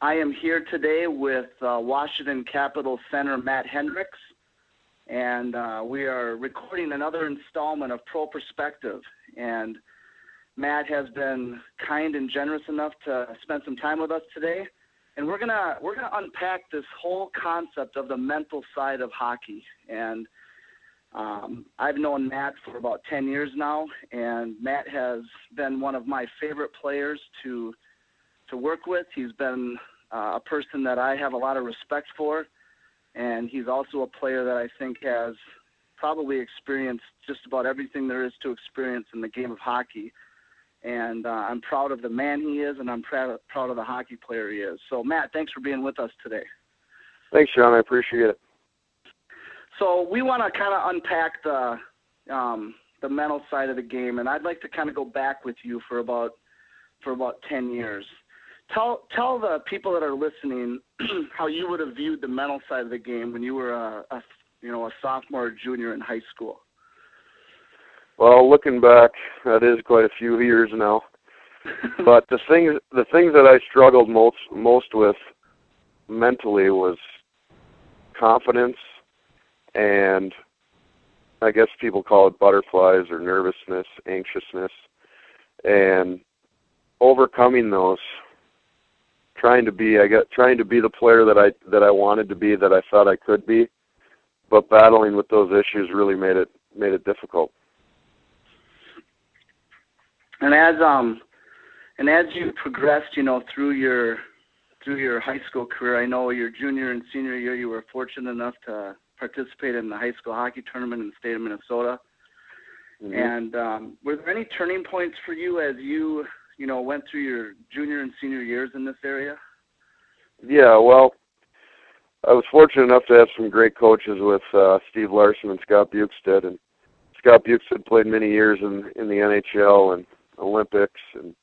I am here today with Washington Capitals center Matt Hendricks, and we are recording another installment of Pro Perspective. And Matt has been kind and generous enough to spend some time with us today, and we're gonna unpack this whole concept of the mental side of hockey. And I've known Matt for about 10 years now, and Matt has been one of my favorite players to work with. He's been a person that I have a lot of respect for, and he's also a player that I think has probably experienced just about everything there is to experience in the game of hockey. And I'm proud of the man he is, and I'm proud of the hockey player he is. So, Matt, thanks for being with us today. Thanks, John. I appreciate it. So we want to kind of unpack the mental side of the game, and I'd like to kind of go back with you for about 10 years. Tell the people that are listening how you would have viewed the mental side of the game when you were a sophomore or junior in high school. Well, looking back, that is quite a few years now. But the things that I struggled most with mentally was confidence, and I guess people call it butterflies or nervousness, anxiousness, and overcoming those. Trying to be the player that I wanted to be, that I thought I could be, but battling with those issues really made it difficult. And as you progressed, through your high school career, I know your junior and senior year, you were fortunate enough to participate in the high school hockey tournament in the state of Minnesota. Mm-hmm. And were there any turning points for you as you went through your junior and senior years in this area? Yeah, well, I was fortunate enough to have some great coaches with Steve Larson and Scott Bukestad. And Scott Bukestad played many years in the NHL and Olympics, and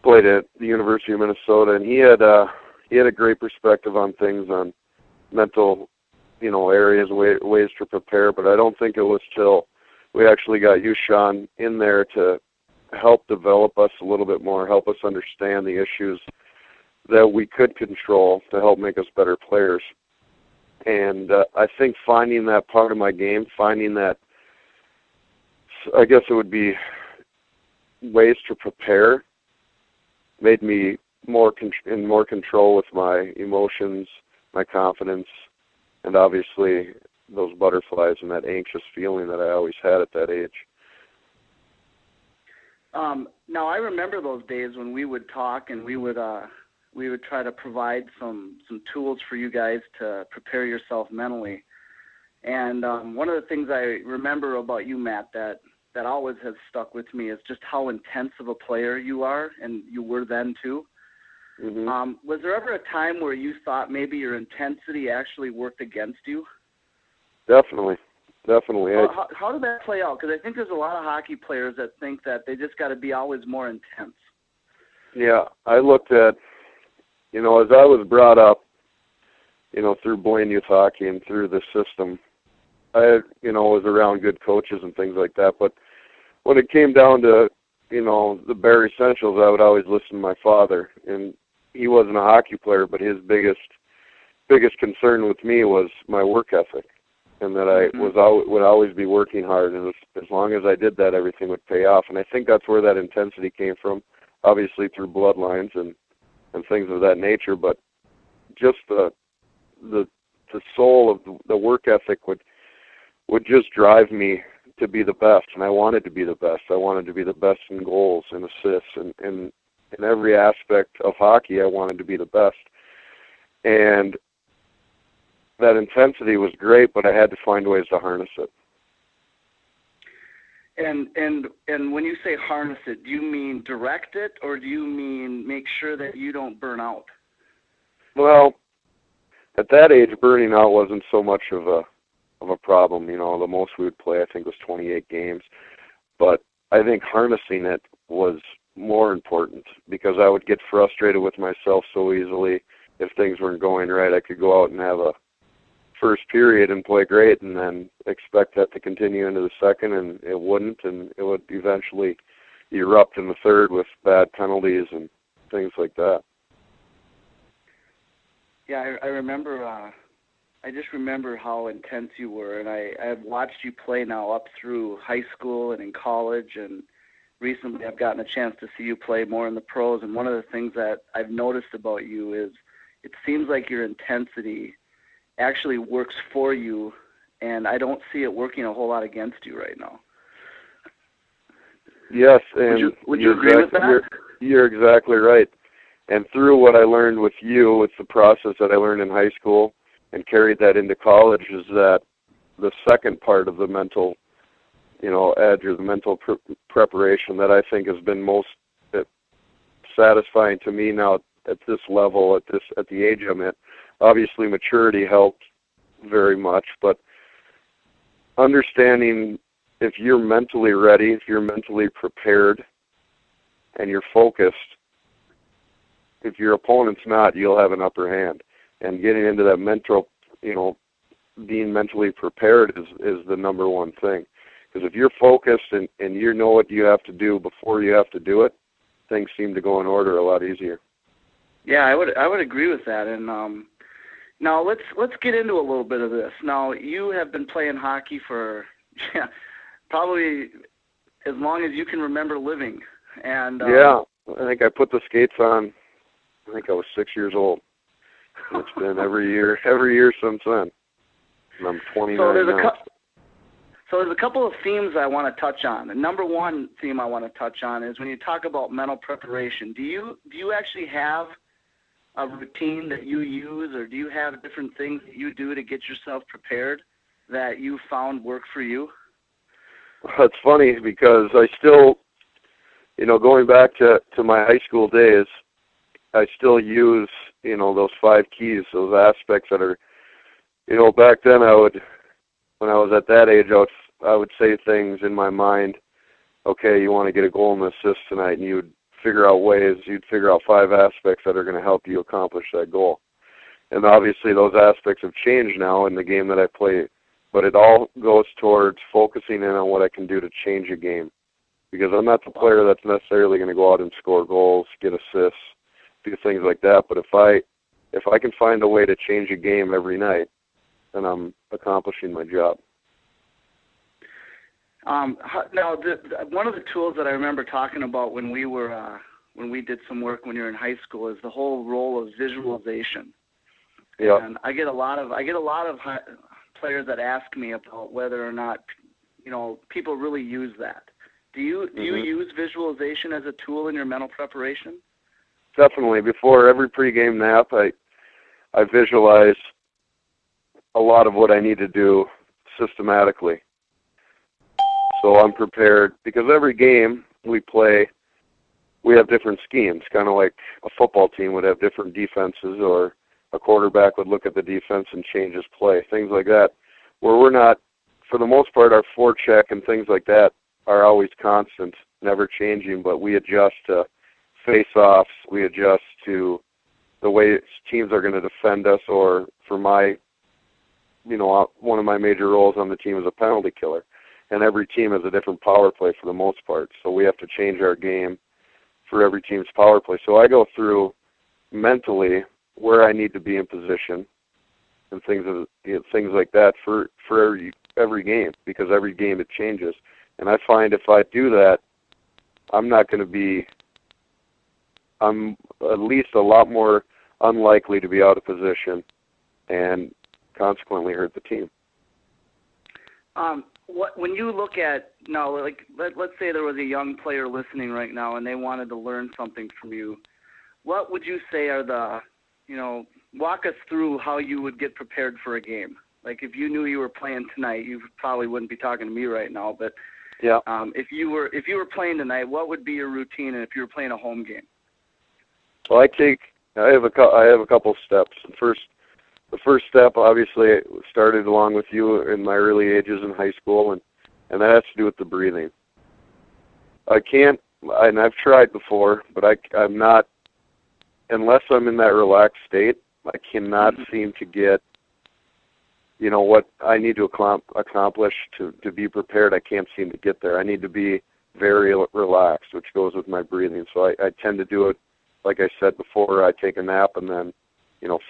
played at the University of Minnesota. And he had a great perspective on things, on mental, areas, ways to prepare. But I don't think it was till we actually got you, Sean, in there to help develop us a little bit more, help us understand the issues that we could control to help make us better players. And I think finding that part of my game, finding that, I guess it would be ways to prepare, made me in more control with my emotions, my confidence, and obviously those butterflies and that anxious feeling that I always had at that age. Now, I remember those days when we would talk and we would try to provide some tools for you guys to prepare yourself mentally. And one of the things I remember about you, Matt, that always has stuck with me is just how intense of a player you are, and you were then too. Mm-hmm. Was there ever a time where you thought maybe your intensity actually worked against you? Definitely. How did that play out? Because I think there's a lot of hockey players that think that they just got to be always more intense. Yeah, I looked at, as I was brought up, through Blaine Youth Hockey and through the system, I, was around good coaches and things like that. But when it came down to, the bare essentials, I would always listen to my father. And he wasn't a hockey player, but his biggest concern with me was my work ethic, and that I would always be working hard. And as long as I did that, everything would pay off. And I think that's where that intensity came from, obviously through bloodlines and things of that nature. But just the soul of the work ethic would just drive me to be the best, and I wanted to be the best. I wanted to be the best in goals and assists, and in every aspect of hockey, I wanted to be the best. And that intensity was great, but I had to find ways to harness it. And when you say harness it, do you mean direct it, or do you mean make sure that you don't burn out? Well, at that age, burning out wasn't so much of a problem. The most we would play, I think, was 28 games. But I think harnessing it was more important, because I would get frustrated with myself so easily if things weren't going right. I could go out and have a first period and play great, and then expect that to continue into the second, and it wouldn't, and it would eventually erupt in the third with bad penalties and things like that. Yeah, I remember. I just remember how intense you were, and I've watched you play now up through high school and in college, and recently I've gotten a chance to see you play more in the pros. And one of the things that I've noticed about you is it seems like your intensity actually works for you, and I don't see it working a whole lot against you right now. Yes, and would you agree with that? You're exactly right. And through what I learned with you, it's the process that I learned in high school and carried that into college, is that the second part of the mental, edge, or the mental preparation that I think has been most satisfying to me now at this level, at the age I'm at. Obviously, maturity helped very much, but understanding if you're mentally ready, if you're mentally prepared, and you're focused, if your opponent's not, you'll have an upper hand. And getting into that mental, being mentally prepared is the number one thing. Because if you're focused and you know what you have to do before you have to do it, things seem to go in order a lot easier. Yeah, I would agree with that. And now let's get into a little bit of this. Now, you have been playing hockey for probably as long as you can remember living. And yeah, I think I put the skates on. I think I was 6 years old. And it's been every year since then. And I'm 29 now. So there's a couple of themes I want to touch on. The number one theme I want to touch on is when you talk about mental preparation. Do you actually have a routine that you use, or do you have different things that you do to get yourself prepared that you found work for you? It's funny because I still, going back to my high school days, I still use, those 5 keys, those aspects that are, back then when I was at that age, I would say things in my mind, okay, you want to get a goal and assist tonight, and you'd figure out 5 aspects that are going to help you accomplish that goal. And obviously those aspects have changed now in the game that I play, but it all goes towards focusing in on what I can do to change a game. Because I'm not the player that's necessarily going to go out and score goals, get assists, do things like that. But if I can find a way to change a game every night, then I'm accomplishing my job. Now, one of the tools that I remember talking about when we did some work when you were in high school is the whole role of visualization. Yeah. And I get a lot of players that ask me about whether or not people really use that. Do you use visualization as a tool in your mental preparation? Definitely. Before every pregame nap, I visualize a lot of what I need to do systematically. So I'm prepared, because every game we play, we have different schemes, kind of like a football team would have different defenses, or a quarterback would look at the defense and change his play, things like that, where we're not, for the most part, our forecheck and things like that are always constant, never changing, but we adjust to face-offs, we adjust to the way teams are going to defend us, or for my, one of my major roles on the team is a penalty killer. And every team has a different power play for the most part. So we have to change our game for every team's power play. So I go through mentally where I need to be in position and things like that for every game, because every game it changes. And I find if I do that, I'm at least a lot more unlikely to be out of position and consequently hurt the team. When you look at now, like let's say there was a young player listening right now and they wanted to learn something from you, what would you say are walk us through how you would get prepared for a game? Like if you knew you were playing tonight, you probably wouldn't be talking to me right now, but yeah. If you were playing tonight, what would be your routine, and if you were playing a home game? Well, I have a couple steps. The first step, obviously, started along with you in my early ages in high school, and that has to do with the breathing. And I've tried before, but I'm not, unless I'm in that relaxed state, I cannot seem to get, what I need to accomplish to be prepared. I can't seem to get there. I need to be very relaxed, which goes with my breathing. So I tend to do it, like I said before, I take a nap and then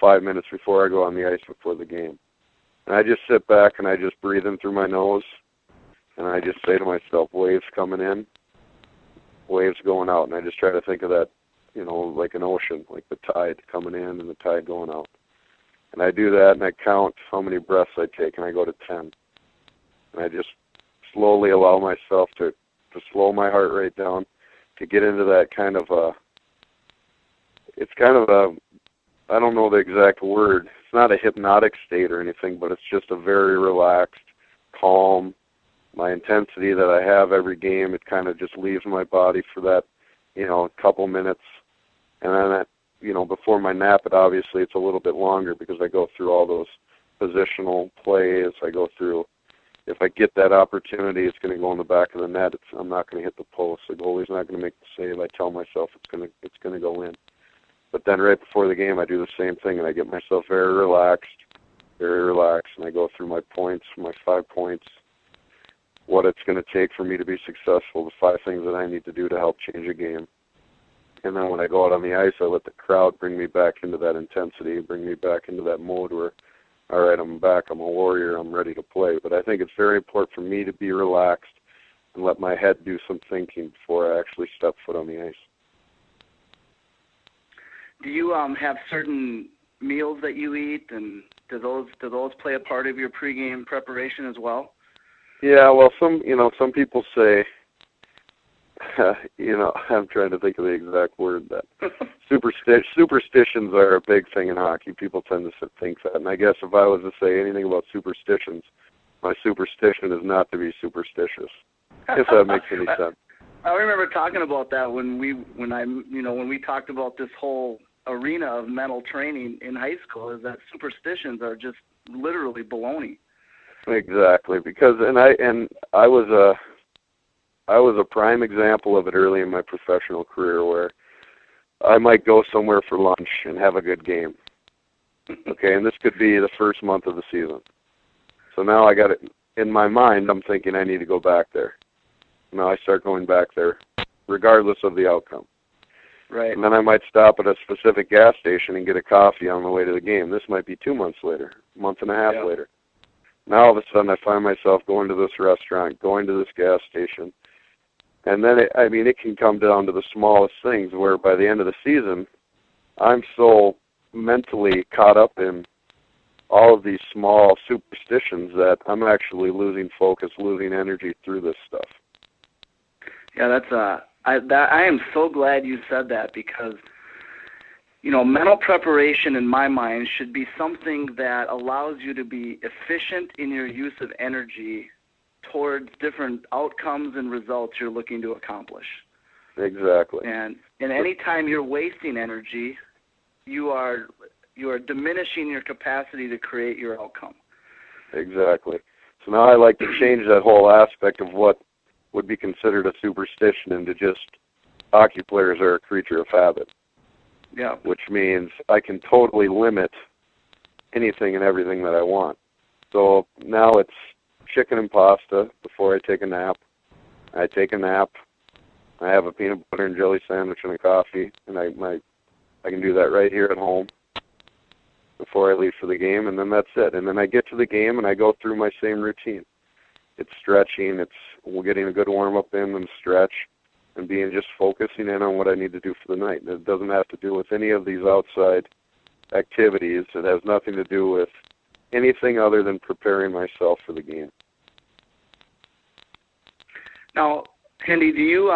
5 minutes before I go on the ice before the game. And I just sit back and I just breathe in through my nose, and I just say to myself, waves coming in, waves going out, and I just try to think of that, like an ocean, like the tide coming in and the tide going out. And I do that, and I count how many breaths I take, and I go to 10. And I just slowly allow myself to slow my heart rate down, to get into that kind of I don't know the exact word. It's not a hypnotic state or anything, but it's just a very relaxed, calm. My intensity that I have every game, it kind of just leaves my body for that, couple minutes. And then, before my nap, it's a little bit longer because I go through all those positional plays. I go through, if I get that opportunity, it's going to go in the back of the net. I'm not going to hit the post. The goalie's not going to make the save. I tell myself it's going to go in. But then right before the game, I do the same thing, and I get myself very relaxed, and I go through my points, my 5 points, what it's going to take for me to be successful, the 5 things that I need to do to help change a game. And then when I go out on the ice, I let the crowd bring me back into that intensity, bring me back into that mode where, all right, I'm back, I'm a warrior, I'm ready to play. But I think it's very important for me to be relaxed and let my head do some thinking before I actually step foot on the ice. Do you have certain meals that you eat, and do those play a part of your pregame preparation as well? Yeah, well, some people say, I'm trying to think of the exact word, that superstitions are a big thing in hockey. People tend to think that, and I guess if I was to say anything about superstitions, my superstition is not to be superstitious, if that makes any sense. I remember talking about that when we talked about this whole arena of mental training in high school, is that superstitions are just literally baloney. Exactly, because I was a prime example of it early in my professional career, where I might go somewhere for lunch and have a good game. Okay, and this could be the first month of the season. So now I got it in my mind, I'm thinking I need to go back there. Now I start going back there regardless of the outcome. Right. And then I might stop at a specific gas station and get a coffee on the way to the game. This might be 2 months later, a month and a half later. Now all of a sudden I find myself going to this restaurant, going to this gas station. And then, it can come down to the smallest things, where by the end of the season, I'm so mentally caught up in all of these small superstitions that I'm actually losing focus, losing energy through this stuff. Yeah, I am so glad you said that, because, mental preparation in my mind should be something that allows you to be efficient in your use of energy towards different outcomes and results you're looking to accomplish. Exactly. And any time you're wasting energy, you are diminishing your capacity to create your outcome. Exactly. So now I like to change that whole aspect of what would be considered a superstition into just hockey players are a creature of habit. Yeah. Which means I can totally limit anything and everything that I want. So now it's chicken and pasta before I take a nap. I take a nap. I have a peanut butter and jelly sandwich and a coffee, and I can do that right here at home before I leave for the game, and then that's it. And then I get to the game and I go through my same routine. It's stretching, it's getting a good warm-up in and stretch, and just focusing in on what I need to do for the night. And it doesn't have to do with any of these outside activities. It has nothing to do with anything other than preparing myself for the game. Now, Hendy, do you,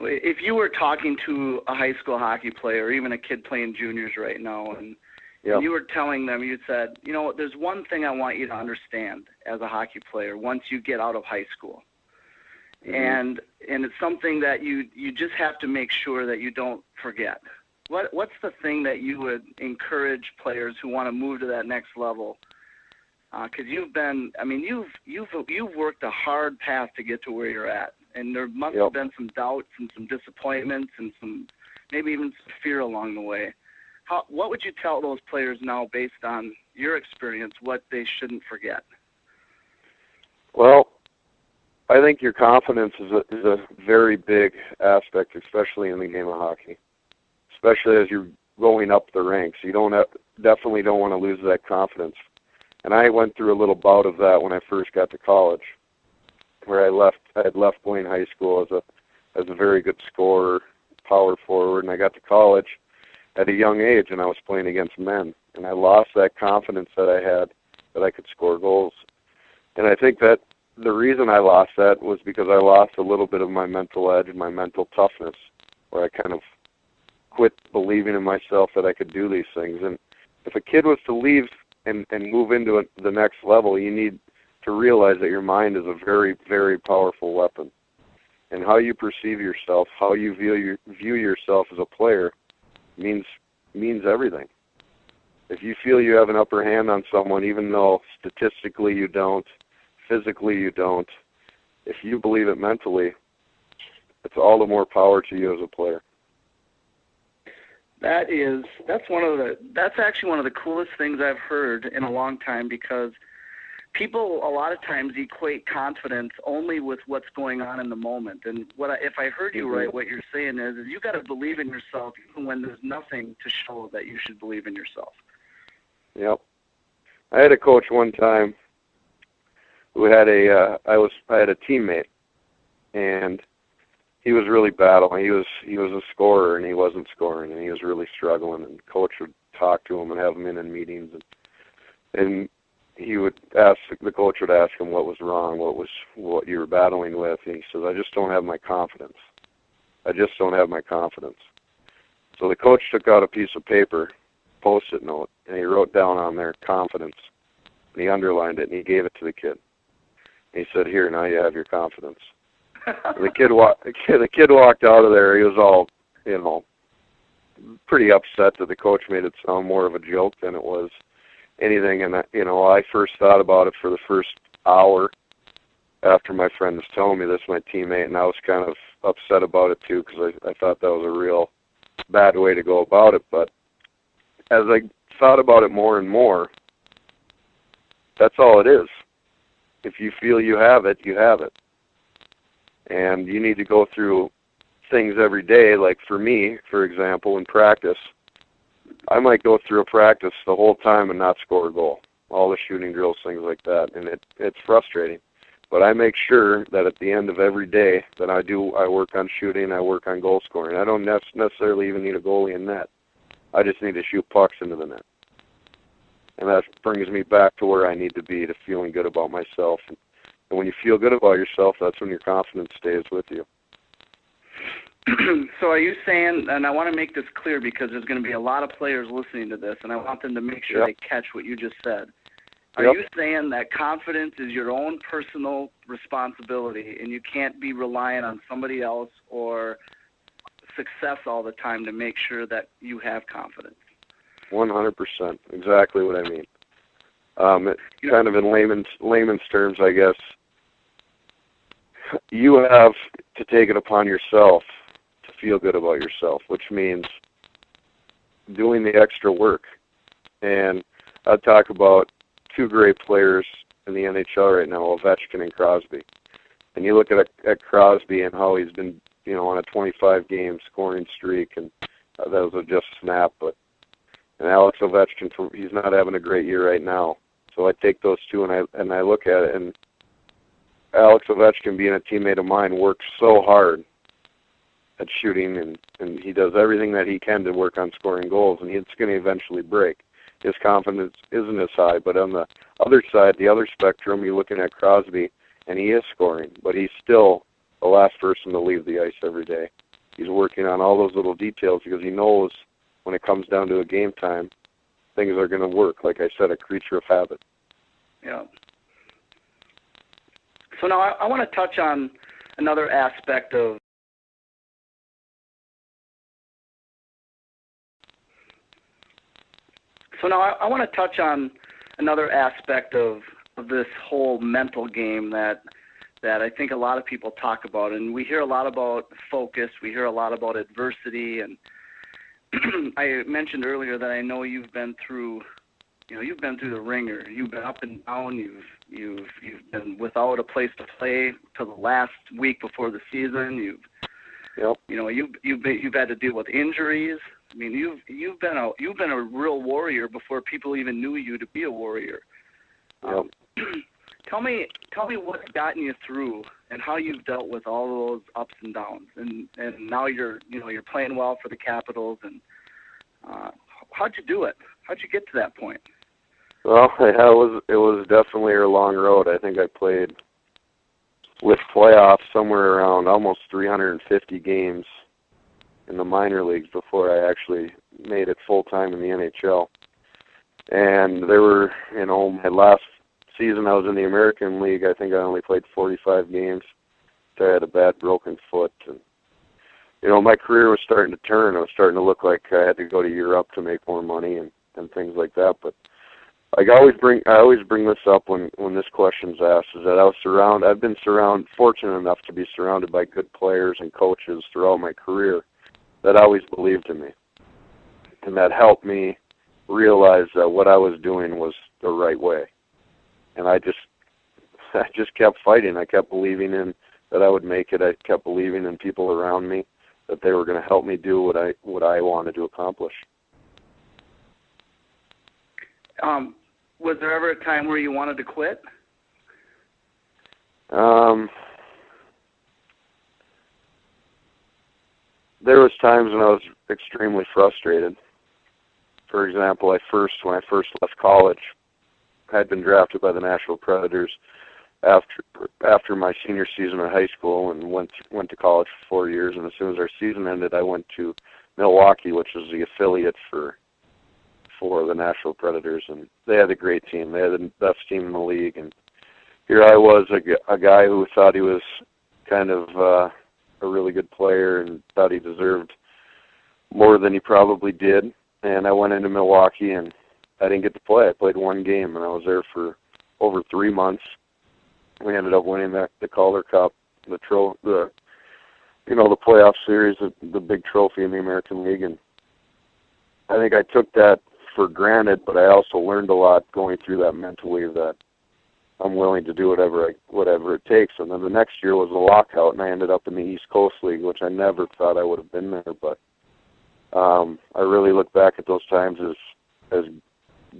if you were talking to a high school hockey player, or even a kid playing juniors right now, and you were telling them, you said, there's one thing I want you to understand as a hockey player once you get out of high school. Mm-hmm. And it's something that you just have to make sure that you don't forget. What's the thing that you would encourage players who want to move to that next level? Because you've worked a hard path to get to where you're at, and there must have been some doubts and some disappointments and some maybe even some fear along the way. What would you tell those players now, based on your experience, what they shouldn't forget? Well, I think your confidence is a very big aspect, especially in the game of hockey, especially as you going up the ranks. You definitely don't want to lose that confidence. And I went through a little bout of that when I first got to college, where I had left Blaine High School as a very good scorer, power forward, and I got to college at a young age, and I was playing against men, and I lost that confidence that I had that I could score goals. And I think that the reason I lost that was because I lost a little bit of my mental edge and my mental toughness, where I kind of quit believing in myself that I could do these things. And if a kid was to leave and move into the next level, you need to realize that your mind is a very, very powerful weapon. And how you perceive yourself, how you view yourself as a player means everything. If you feel you have an upper hand on someone, even though statistically you don't, physically you don't, if you believe it mentally, it's all the more power to you as a player. That's actually one of the coolest things I've heard in a long time, because people a lot of times equate confidence only with what's going on in the moment. And if I heard you right, what you're saying is you got to believe in yourself even when there's nothing to show that you should believe in yourself. Yep. I had a coach one time who had I had a teammate, and he was really battling. He was a scorer, and he wasn't scoring, and he was really struggling. And coach would talk to him and have him in meetings, and the coach would ask him what was wrong, what you were battling with, and he says, I just don't have my confidence. I just don't have my confidence. So the coach took out a piece of paper, Post-it note, and he wrote down on there confidence, and he underlined it, and he gave it to the kid. And he said, here, now you have your confidence. And the kid walked out of there. He was all, pretty upset that the coach made it sound more of a joke than it was anything. And I first thought about it for the first hour after my friend was telling me this, my teammate, and I was kind of upset about it too, because I thought that was a real bad way to go about it. But as I thought about it more and more, that's all it is. If you feel you have it, you have it. And you need to go through things every day. Like for me, for example, in practice, I might go through a practice the whole time and not score a goal. All the shooting drills, things like that. And it's frustrating. But I make sure that at the end of every day that I work on shooting, I work on goal scoring. I don't necessarily even need a goalie in net. I just need to shoot pucks into the net. And that brings me back to where I need to be, to feeling good about myself. And when you feel good about yourself, that's when your confidence stays with you. So are you saying, and I want to make this clear because there's going to be a lot of players listening to this, and I want them to make sure they catch what you just said. Are you saying that confidence is your own personal responsibility, and you can't be reliant on somebody else or success all the time to make sure that you have confidence? 100%. Exactly what I mean. Kind of in layman's terms, I guess, you have to take it upon yourself to feel good about yourself, which means doing the extra work. And I'll talk about two great players in the NHL right now, Ovechkin and Crosby. And you look at Crosby and how he's been, on a 25-game scoring streak, and that was just a snap. And Alex Ovechkin, he's not having a great year right now. So I take those two and I look at it, and Alex Ovechkin, being a teammate of mine, works so hard at shooting, and he does everything that he can to work on scoring goals, and it's going to eventually break. His confidence isn't as high, but on the other side, the other spectrum, you're looking at Crosby, and he is scoring, but he's still the last person to leave the ice every day. He's working on all those little details because he knows when it comes down to a game time, things are going to work. Like I said, a creature of habit. Yeah. So now I want to touch on another aspect of this whole mental game that I think a lot of people talk about, and we hear a lot about focus, we hear a lot about adversity, and I mentioned earlier that I know you've been through the ringer. You've been up and down. You've been without a place to play till the last week before the season. You've had to deal with injuries. I mean, you've been a real warrior before people even knew you to be a warrior. Yep. Tell me what's gotten you through and how you've dealt with all those ups and downs, and now you're playing well for the Capitals, and how'd you do it? How'd you get to that point? Well, it was definitely a long road. I think I played with playoffs somewhere around almost 350 games in the minor leagues before I actually made it full time in the NHL. And there were, my last season I was in the American League, I think I only played 45 games. So I had a bad broken foot, and my career was starting to turn. It was starting to look like I had to go to Europe to make more money and things like that. But I always bring this up when this question's asked, is that I've been fortunate enough to be surrounded by good players and coaches throughout my career that always believed in me, and that helped me realize that what I was doing was the right way. And I just kept fighting. I kept believing in that I would make it. I kept believing in people around me that they were going to help me do what I wanted to accomplish. Was there ever a time where you wanted to quit? There was times when I was extremely frustrated. For example, when I first left college, I had been drafted by the Nashville Predators after my senior season of high school, and went to college for 4 years. And as soon as our season ended, I went to Milwaukee, which is the affiliate for the Nashville Predators, and they had a great team. They had the best team in the league, and here I was, a guy who thought he was kind of a really good player and thought he deserved more than he probably did. And I went into Milwaukee, and I didn't get to play. I played one game, and I was there for over 3 months. We ended up winning the Calder Cup, the playoff series, the big trophy in the American League, and I think I took that for granted, but I also learned a lot going through that mentally, that I'm willing to do whatever it takes. And then the next year was a lockout, and I ended up in the East Coast League, which I never thought I would have been there. But I really look back at those times as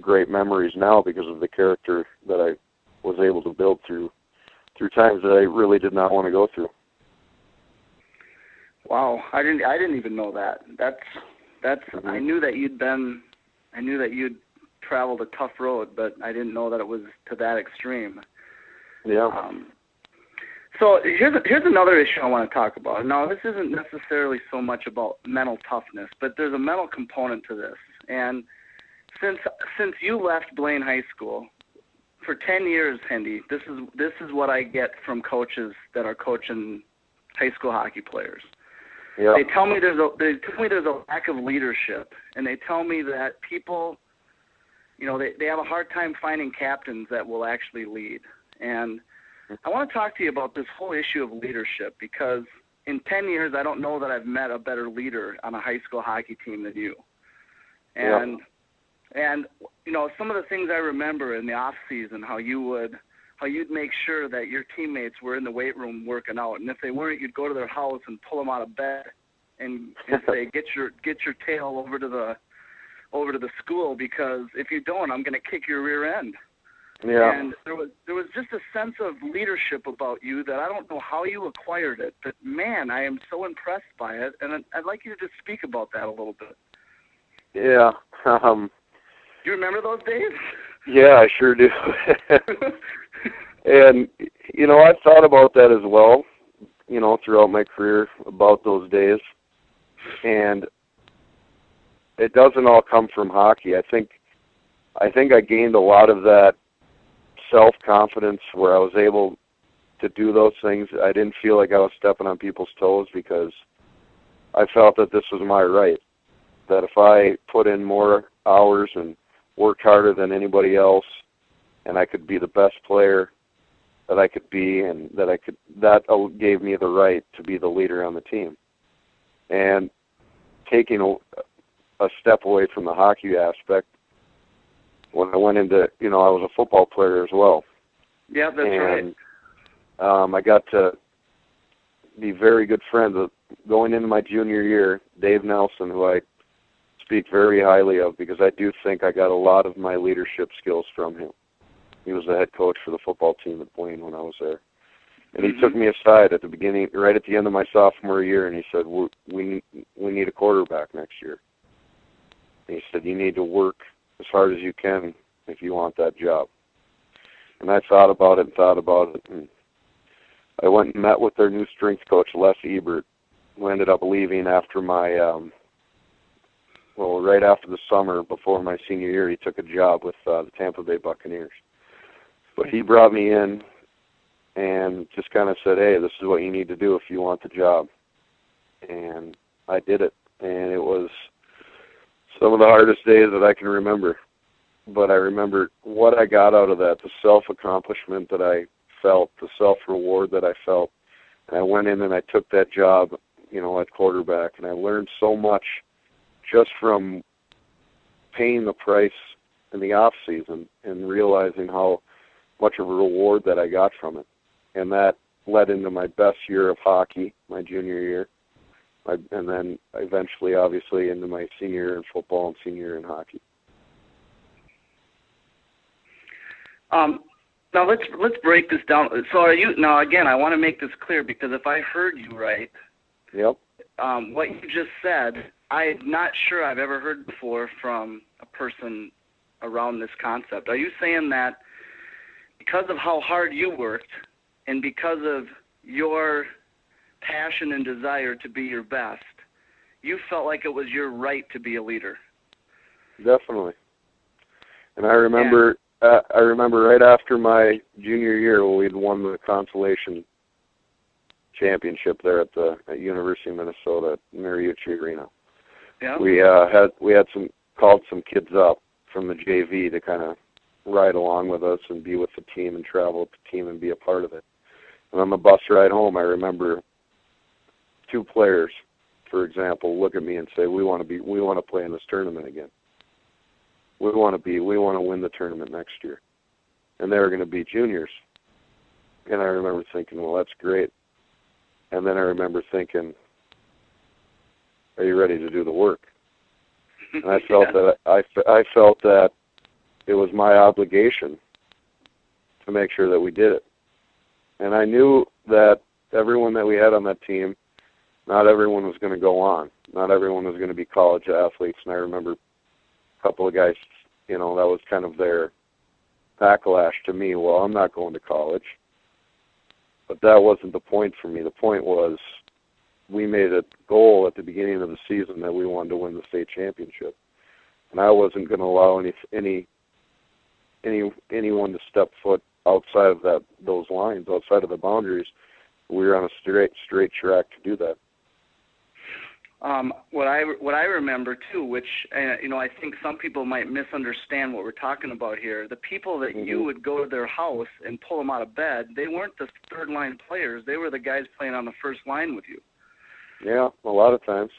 great memories now because of the character that I was able to build through times that I really did not want to go through. Wow, I didn't even know that. That's Mm-hmm. I knew that you'd traveled a tough road, but I didn't know that it was to that extreme. Yeah. So here's another issue I want to talk about. Now, this isn't necessarily so much about mental toughness, but there's a mental component to this. And since you left Blaine High School, for 10 years, Hendy, this is what I get from coaches that are coaching high school hockey players. Yeah. They tell me there's a lack of leadership, and they tell me that people, they have a hard time finding captains that will actually lead. And I want to talk to you about this whole issue of leadership, because in 10 years, I don't know that I've met a better leader on a high school hockey team than you. And some of the things I remember in the off season, how you'd make sure that your teammates were in the weight room working out, and if they weren't, you'd go to their house and pull them out of bed and say, get your tail over to the school, because if you don't, I'm going to kick your rear end. Yeah. And there was just a sense of leadership about you that I don't know how you acquired it, but man, I am so impressed by it, and I'd like you to just speak about that a little bit. Yeah. Do you remember those days? Yeah, I sure do. And, I've thought about that as well, throughout my career, about those days. And it doesn't all come from hockey. I think I gained a lot of that self-confidence where I was able to do those things. I didn't feel like I was stepping on people's toes because I felt that this was my right, that if I put in more hours and worked harder than anybody else, and I could be the best player that I could be, and that gave me the right to be the leader on the team. And taking a step away from the hockey aspect, when I went into, I was a football player as well. Yeah, that's right. I got to be very good friends with, going into my junior year, Dave Nelson, who I speak very highly of, because I do think I got a lot of my leadership skills from him. He was the head coach for the football team at Blaine when I was there. And he took me aside at the beginning, right at the end of my sophomore year, and he said, we need a quarterback next year. And he said, you need to work as hard as you can if you want that job. And I thought about it, and I went and met with their new strength coach, Les Ebert, who ended up leaving after my, right after the summer before my senior year. He took a job with the Tampa Bay Buccaneers. But he brought me in and just kind of said, hey, this is what you need to do if you want the job. And I did it. And it was some of the hardest days that I can remember. But I remember what I got out of that, the self-accomplishment that I felt, the self-reward that I felt. And I went in and I took that job, at quarterback. And I learned so much just from paying the price in the off season and realizing how much of a reward that I got from it. And that led into my best year of hockey, my junior year, and then eventually, obviously, into my senior year in football and senior year in hockey. Now let's break this down. So again, I want to make this clear, because if I heard you right, yep. What you just said, I'm not sure I've ever heard before from a person around this concept. Are you saying that because of how hard you worked and because of your passion and desire to be your best, you felt like it was your right to be a leader? Definitely. And I remember right after my junior year when we'd won the consolation championship there at University of Minnesota at Mariucci Arena. Yeah. We had called some kids up from the JV to kind of ride along with us and be with the team and travel with the team and be a part of it. And on the bus ride home, I remember 2 players, for example, look at me and say, we want to play in this tournament again. We want to win the tournament next year. And they were going to be juniors. And I remember thinking, well, that's great. And then I remember thinking, are you ready to do the work? And I felt I felt that it was my obligation to make sure that we did it. And I knew that everyone that we had on that team, not everyone was going to go on. Not everyone was going to be college athletes. And I remember a couple of guys, that was kind of their backlash to me. Well, I'm not going to college. But that wasn't the point for me. The point was we made a goal at the beginning of the season that we wanted to win the state championship. And I wasn't going to allow anyone to step foot outside of those lines, outside of the boundaries. We were on a straight track to do that. What I remember too, which I think some people might misunderstand what we're talking about here. The people that you would go to their house and pull them out of bed, they weren't the third line players. They were the guys playing on the first line with you. Yeah, a lot of times.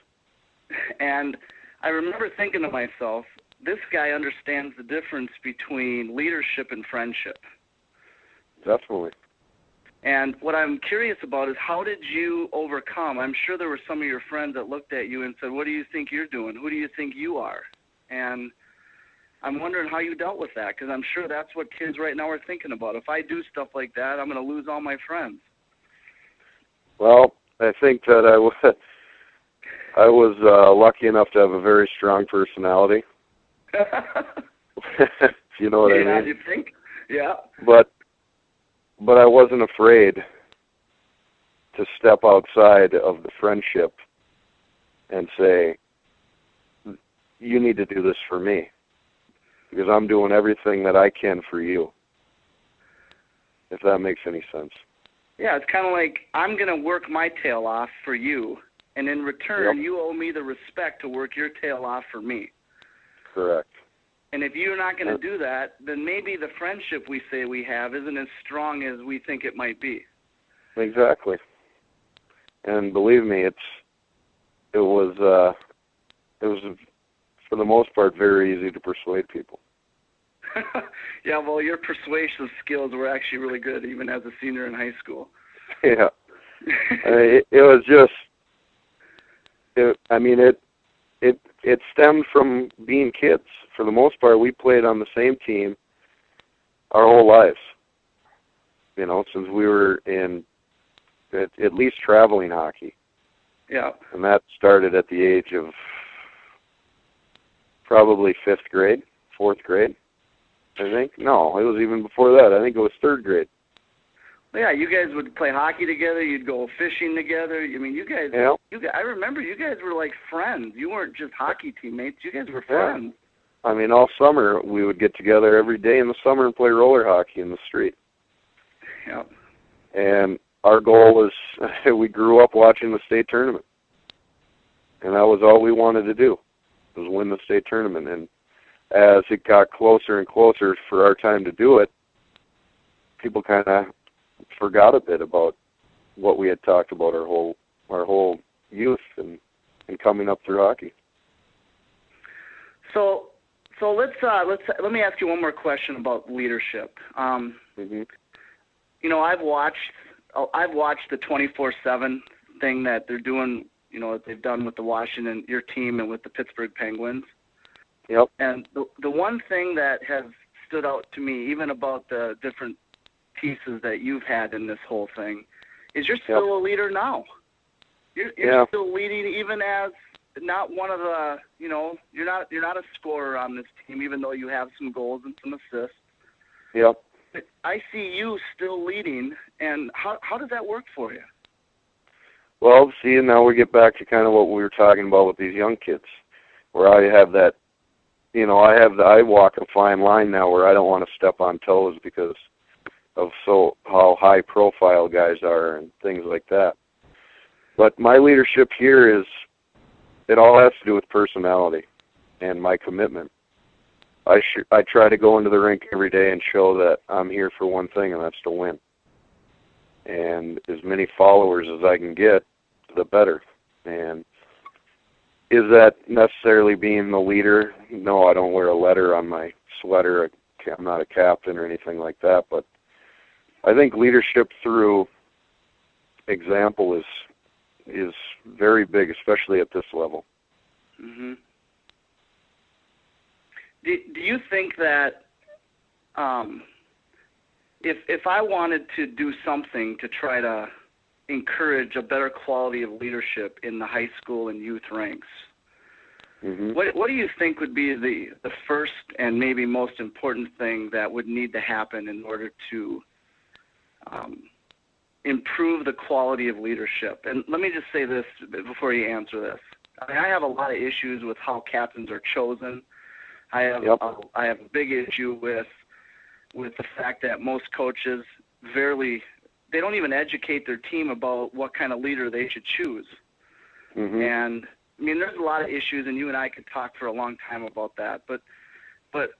And I remember thinking to myself, this guy understands the difference between leadership and friendship. Definitely. And what I'm curious about is, how did you overcome? I'm sure there were some of your friends that looked at you and said, what do you think you're doing? Who do you think you are? And I'm wondering how you dealt with that, because I'm sure that's what kids right now are thinking about. If I do stuff like that, I'm going to lose all my friends. Well, I think that I was lucky enough to have a very strong personality. If you know what I mean. Yeah, you think? Yeah. But I wasn't afraid to step outside of the friendship and say, you need to do this for me, because I'm doing everything that I can for you, if that makes any sense. Yeah, it's kind of like, I'm going to work my tail off for you, and in return, you owe me the respect to work your tail off for me. Correct. And if you're not going to do that, then maybe the friendship we say we have isn't as strong as we think it might be. Exactly. And believe me, it was for the most part very easy to persuade people. Yeah, well, your persuasive skills were actually really good, even as a senior in high school. Yeah. it was just, it stemmed from being kids. For the most part, we played on the same team our whole lives. You know, since we were in at least traveling hockey. Yeah. And that started at the age of probably 5th grade, 4th grade, I think. No, it was even before that. I think it was 3rd grade. Well, yeah, you guys would play hockey together. You'd go fishing together. I mean, you guys. Yeah. I remember you guys were like friends. You weren't just hockey teammates. You guys were friends. Yeah. I mean, all summer we would get together every day in the summer and play roller hockey in the street. Yeah. And our goal was, we grew up watching the state tournament. And that was all we wanted to do, was win the state tournament. And as it got closer and closer for our time to do it, people kind of forgot a bit about what we had talked about our whole youth and coming up through hockey. So let me ask you one more question about leadership. You know, I've watched the 24/7 thing that they're doing. You know, that they've done with your team, and with the Pittsburgh Penguins. Yep. And the one thing that has stood out to me, even about the different pieces that you've had in this whole thing, is you're still a leader now. You're still leading, even as not one of the, you know, you're not a scorer on this team, even though you have some goals and some assists. Yep. But I see you still leading, and how does that work for you? Well, see, now we get back to kind of what we were talking about with these young kids, where I have that, you know, I walk a fine line now where I don't want to step on toes because of how high profile guys are and things like that. But my leadership here it all has to do with personality and my commitment. I try to go into the rink every day and show that I'm here for one thing, and that's to win. And as many followers as I can get, the better. And is that necessarily being the leader? No, I don't wear a letter on my sweater. I'm not a captain or anything like that. But I think leadership through example is very big, especially at this level. Mm-hmm. Do you think that if I wanted to do something to try to encourage a better quality of leadership in the high school and youth ranks, what do you think would be the first and maybe most important thing that would need to happen in order to improve the quality of leadership? And let me just say this before you answer this. I mean, I have a lot of issues with how captains are chosen. I have a big issue with the fact that most coaches they don't even educate their team about what kind of leader they should choose. And I mean, there's a lot of issues, and you and I could talk for a long time about that. But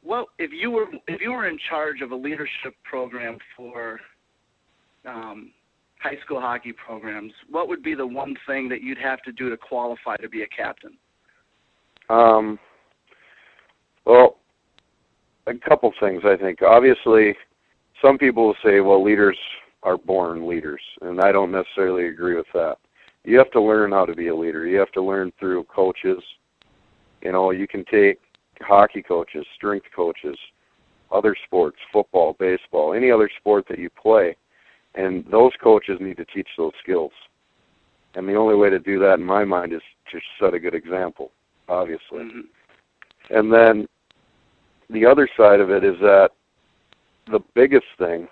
what if you were in charge of a leadership program for high school hockey programs, what would be the one thing that you'd have to do to qualify to be a captain? Well, a couple things, I think. Obviously, some people will say, well, leaders are born leaders, and I don't necessarily agree with that. You have to learn how to be a leader. You have to learn through coaches. You know, you can take hockey coaches, strength coaches, other sports, football, baseball, any other sport that you play, and those coaches need to teach those skills. And the only way to do that, in my mind, is to set a good example, obviously. And then the other side of it is that the biggest thing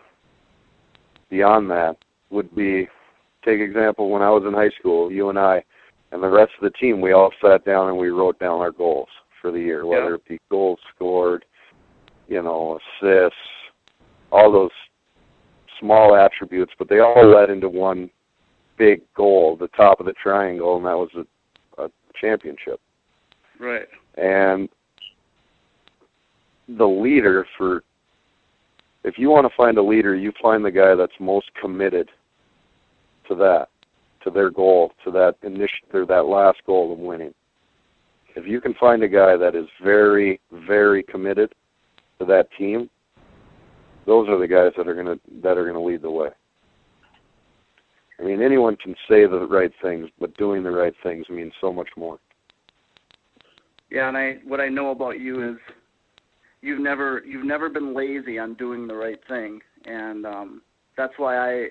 beyond that would be, take example, when I was in high school, you and I and the rest of the team, we all sat down and we wrote down our goals for the year, whether it be goals scored, you know, assists, all those small attributes, but they all led into one big goal, the top of the triangle, and that was a championship. Right. And the leader, if you want to find a leader, you find the guy that's most committed to that, to their goal, to that that last goal of winning. If you can find a guy that is very, very committed to that team, those are the guys that are going to lead the way. I mean, anyone can say the right things, but doing the right things means so much more. Yeah, and what I know about you is you've never been lazy on doing the right thing, and that's why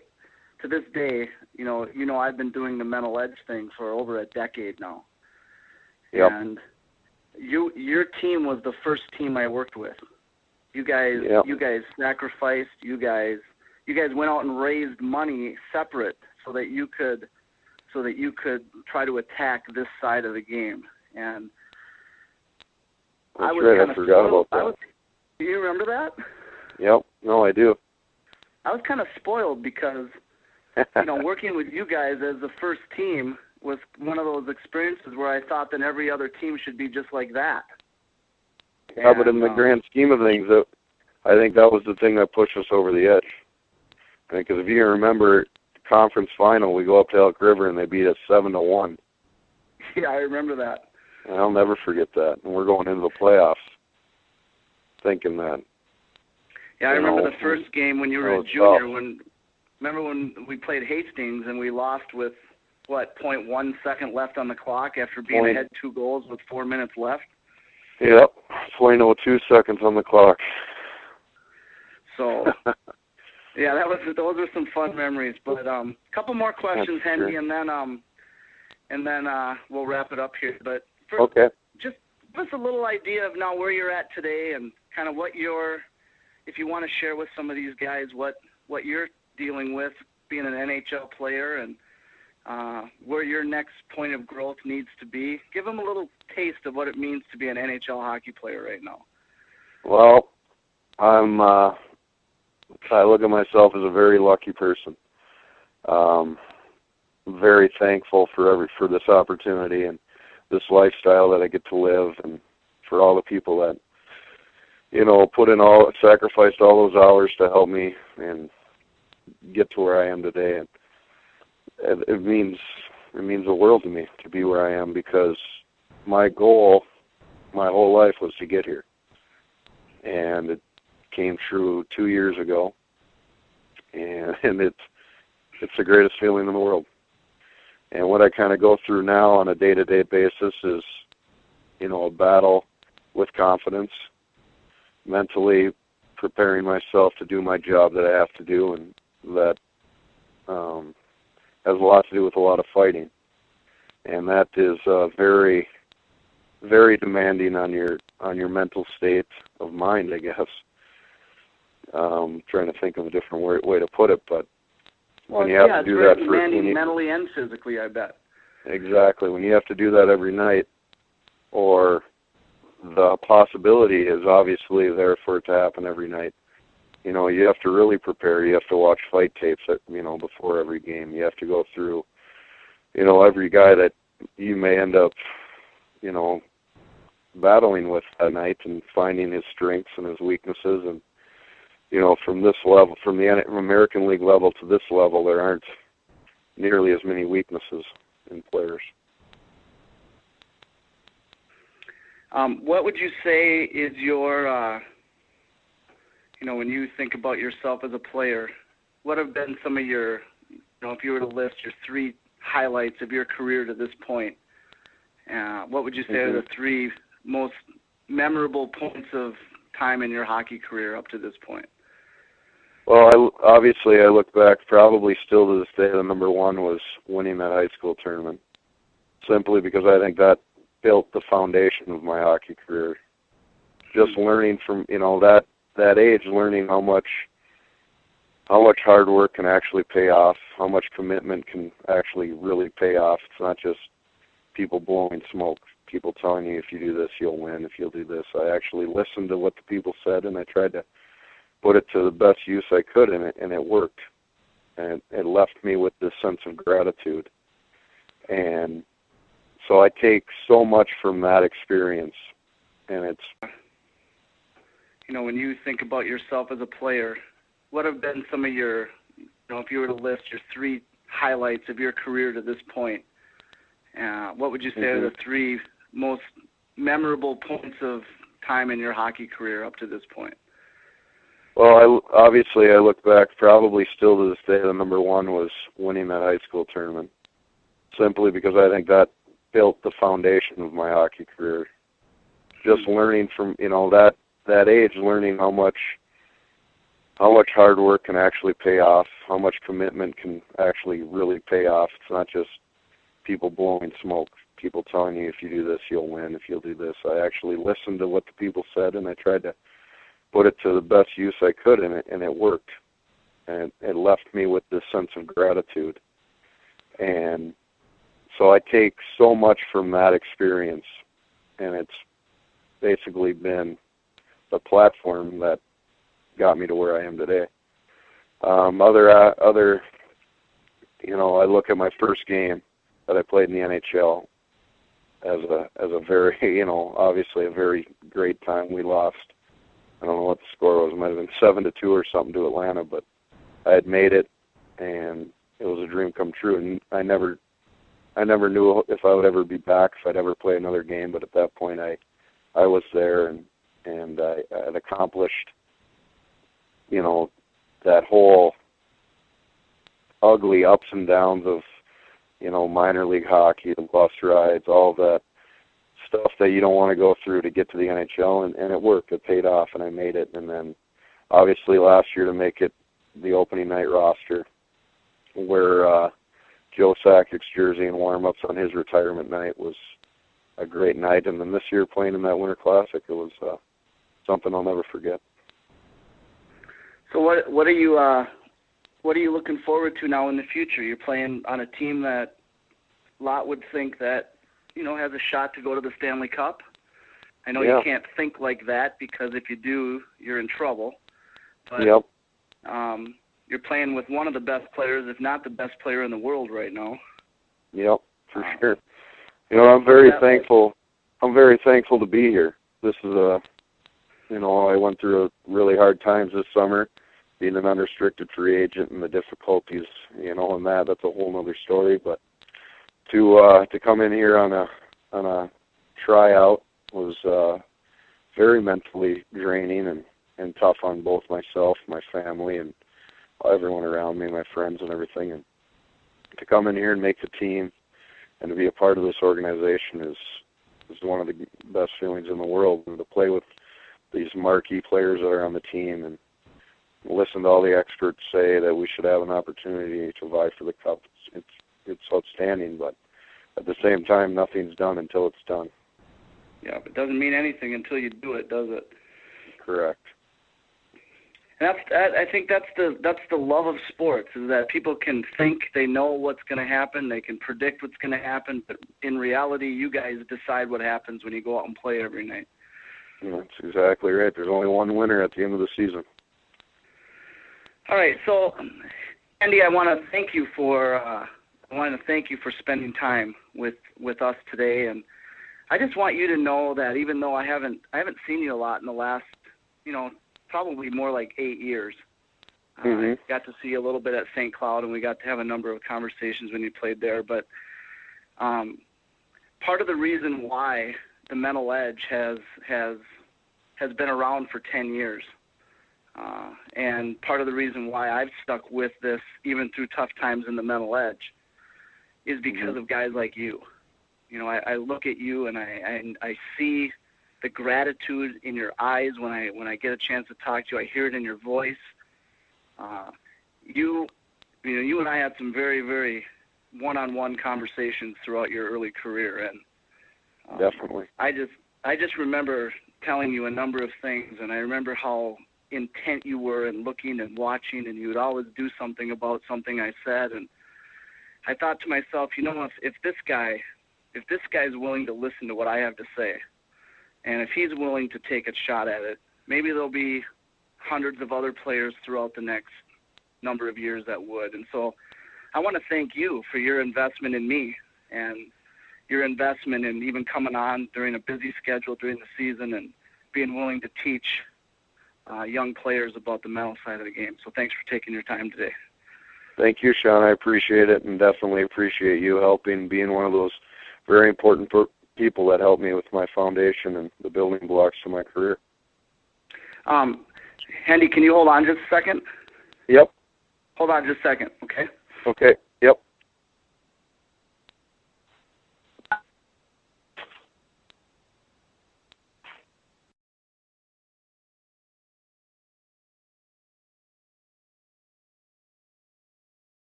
to this day, I've been doing the mental edge thing for over a decade now. Yep. And your team was the first team I worked with. You guys, Yep. you guys sacrificed. You guys went out and raised money separate so that you could try to attack this side of the game. And That's right. I forgot about that. Do you remember that? Yep. No, I do. I was kind of spoiled because, working with you guys as the first team was one of those experiences where I thought that every other team should be just like that. Yeah, but in the grand scheme of things, I think that was the thing that pushed us over the edge. Because if you remember, the conference final, we go up to Elk River and they beat us 7-1. Yeah, I remember that. And I'll never forget that. And we're going into the playoffs thinking that. Yeah, I remember the first game when you were a junior. Remember when we played Hastings and we lost with, 0.1 second left on the clock after being ahead 2 goals with 4 minutes left? Yep, 0.02 seconds on the clock. So, yeah, those are some fun memories. But a couple more questions, Hendy, and then we'll wrap it up here. But first, okay. Just give us a little idea of now where you're at today and kind of if you want to share with some of these guys what you're dealing with being an NHL player and where your next point of growth needs to be. Give them a little taste of what it means to be an NHL hockey player right now. Well, I look at myself as a very lucky person. Very thankful for this opportunity and this lifestyle that I get to live, and for all the people that sacrificed all those hours to help me and get to where I am today. And it means the world to me to be where I am, because my goal my whole life was to get here. And it came true 2 years ago. And it's the greatest feeling in the world. And what I kind of go through now on a day-to-day basis is, a battle with confidence, mentally preparing myself to do my job that I have to do, and that has a lot to do with a lot of fighting. And that is very, very demanding on your mental state of mind, I guess. Trying to think of a different way to put it, but when you have to do that demanding mentally and physically, I bet. Exactly. When you have to do that every night, or the possibility is obviously there for it to happen every night. You have to really prepare. You have to watch fight tapes before every game. You have to go through, every guy that you may end up, battling with that night, and finding his strengths and his weaknesses. And, from this level, from the American League level to this level, there aren't nearly as many weaknesses in players. What would you say is your, when you think about yourself as a player, what have been some of your, if you were to list your 3 highlights of your career to this point, what would you say are the 3 most memorable points of time in your hockey career up to this point? Well, I look back, probably still to this day, the number 1 was winning that high school tournament, simply because I think that built the foundation of my hockey career. Just learning from, that age, learning how much hard work can actually pay off, how much commitment can actually really pay off. It's not just people blowing smoke, people telling you if you do this, you'll win, if you'll do this. I actually listened to what the people said, and I tried to put it to the best use I could, and it worked. And it left me with this sense of gratitude. And so I take so much from that experience, and it's... when you think about yourself as a player, what have been some of your, if you were to list your 3 highlights of your career to this point, what would you say are the 3 most memorable points of time in your hockey career up to this point? Well, I look back, probably still to this day, the number 1 was winning that high school tournament, simply because I think that built the foundation of my hockey career. just learning from, that age, learning how much hard work can actually pay off, how much commitment can actually really pay off. It's not just people blowing smoke, people telling you if you do this, you'll win, if you'll do this. I actually listened to what the people said, and I tried to put it to the best use I could, and it worked. And it left me with this sense of gratitude. And so I take so much from that experience, and it's basically been the platform that got me to where I am today. I look at my first game that I played in the NHL as a very, obviously a very great time. We lost. I don't know what the score was. It might have been 7-2 or something to Atlanta, but I had made it, and it was a dream come true. And I never knew if I would ever be back, if I'd ever play another game. But at that point, I was there, and I had accomplished, that whole ugly ups and downs of, minor league hockey, the bus rides, all that stuff that you don't want to go through to get to the NHL, and it worked. It paid off, and I made it. And then, obviously, last year to make it the opening night roster, where Joe Sakic's jersey and warm-ups on his retirement night was a great night. And then this year playing in that Winter Classic, it was something I'll never forget. So what are you looking forward to now in the future? You're playing on a team that a lot would think that, has a shot to go to the Stanley Cup. I know you can't think like that, because if you do, you're in trouble. But yep. You're playing with one of the best players, if not the best player in the world right now. Yep, for sure. I'm very thankful. I'm very thankful to be here. This is I went through really hard times this summer, being an unrestricted free agent, and the difficulties, and that's a whole other story. But to come in here on a tryout was very mentally draining and tough on both myself, my family, and everyone around me, my friends and everything. And to come in here and make the team and to be a part of this organization is one of the best feelings in the world. And to play with these marquee players that are on the team and listen to all the experts say that we should have an opportunity to vie for the Cup, it's outstanding. But at the same time, nothing's done until it's done. Yeah, but it doesn't mean anything until you do it, does it? Correct. And I think that's the love of sports, is that people can think they know what's going to happen, they can predict what's going to happen, but in reality, you guys decide what happens when you go out and play every night. That's exactly right. There's only one winner at the end of the season. All right, so Andy, I want to thank you for spending time with us today, and I just want you to know that even though I haven't seen you a lot in the last, probably more like 8 years. I got to see you a little bit at St. Cloud, and we got to have a number of conversations when you played there. But part of the reason why the Mental Edge has been around for 10 years, and part of the reason why I've stuck with this even through tough times in the Mental Edge, is because of guys like you. I look at you and I see the gratitude in your eyes when I get a chance to talk to you. I hear it in your voice. You and I had some very, very one-on-one conversations throughout your early career, and definitely. I just remember telling you a number of things, and I remember how intent you were and looking and watching, and you would always do something about something I said. And I thought to myself, if this guy's willing to listen to what I have to say, and if he's willing to take a shot at it, maybe there'll be hundreds of other players throughout the next number of years that would. And so I want to thank you for your investment in me and your investment in even coming on during a busy schedule during the season and being willing to teach young players about the mental side of the game. So thanks for taking your time today. Thank you, Sean. I appreciate it, and definitely appreciate you helping, being one of those very important people that helped me with my foundation and the building blocks to my career. Hendy, can you hold on just a second? Yep. Hold on just a second, okay? Okay.